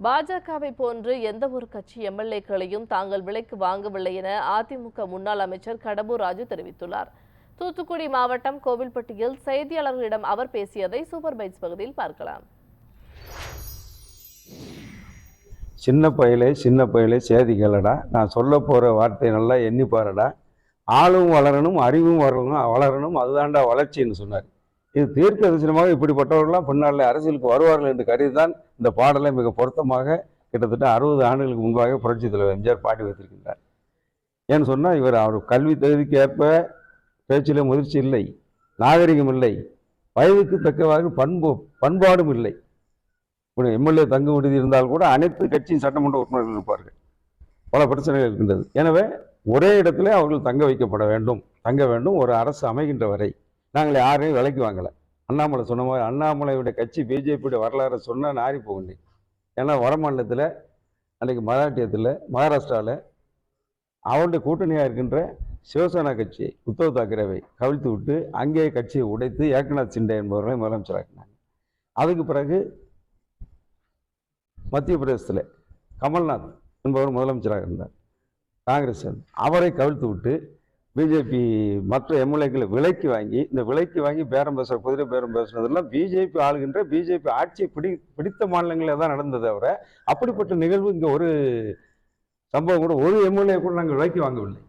பாஜகவை போன்று எந்த ஒரு கட்சி எம்எல்ஏக்களையும் தாங்கள் விலைக்கு வாங்கவில்லை என அதிமுக முன்னாள் அமைச்சர் கடம்பூர் ராஜு தெரிவித்துள்ளார். தூத்துக்குடி மாவட்டம் கோவில்பட்டியில் செய்தியாளர்களிடம் அவர் பேசியதை சூப்பர் பைட்ஸ் பகுதியில் பார்க்கலாம். சின்ன பையலே சேதிகளடா, நான் சொல்ல போகிற வார்த்தை நல்லா எண்ணி பாருடா, ஆளும் வளரணும் அறிவும் வளரணும் அதுதான்டா வளர்ச்சின்னு சொன்னார். இது தீர்க்க தரிசனமாக இப்படிப்பட்டவர்கள்லாம் பின்னால் அரசியலுக்கு வருவார்கள் என்று கருதிதான் இந்த பாடலை மிக பொருத்தமாக கிட்டத்தட்ட 60 ஆண்டுகளுக்கு முன்பாக புரட்சி தலைவர் எம்ஜிஆர் பாடி வைத்திருக்கின்றார். ஏன்னு சொன்னால் அவர் கல்வி தகுதிக்கு ஏற்ப பேச்சிலே முதிர்ச்சி இல்லை, நாகரிகம் இல்லை, வயதுக்கு தக்கவாறு பண்பாடும் இல்லை. இப்போ எம்எல்ஏ தங்கு விடுதி இருந்தால் கூட அனைத்து கட்சியின் சட்டமன்ற உறுப்பினர்கள் இருப்பார்கள். பல பிரச்சனைகள் இருக்கின்றது. எனவே ஒரே இடத்துல அவர்கள் தங்க வேண்டும். ஒரு அரசு அமைகின்ற வரை நாங்கள் யாரையும் விலைக்கு வாங்கலை. அண்ணாமலை சொன்ன மாதிரி அண்ணாமலையுடைய கட்சி பிஜேபியுடைய வரலாறு சொன்னால் நாரி போகணும். ஏன்னா வட மாநிலத்தில் அன்றைக்கு மகாராஷ்டிராவில் அவருடைய கூட்டணியாக இருக்கின்ற சிவசேனா கட்சியை உத்தவ் தாக்கரேவை கவிழ்த்து விட்டு அங்கேயே கட்சியை உடைத்து ஏக்நாத் சிண்டே என்பவர்களை முதலமைச்சராக்கினாங்க. அதுக்கு பிறகு மத்திய பிரதேசத்தில் கமல்நாத் என்பவர் முதலமைச்சராக இருந்தார். காங்கிரஸ் அவரை கவிழ்த்து விட்டு பிஜேபி மற்ற எம்எல்ஏக்களை விலைக்கு வாங்கி பேரம் பேசுகிற குதிரை பேரம் பேசுனதெல்லாம் பிஜேபி ஆளுகின்ற பிஜேபி ஆட்சியை பிடித்த மாநிலங்களில் தான் நடந்ததை தவிர அப்படிப்பட்ட நிகழ்வு இங்கே ஒரு சம்பவம் கூட ஒரு எம்எல்ஏ கூட நாங்கள் விலைக்கு வாங்கவில்லை.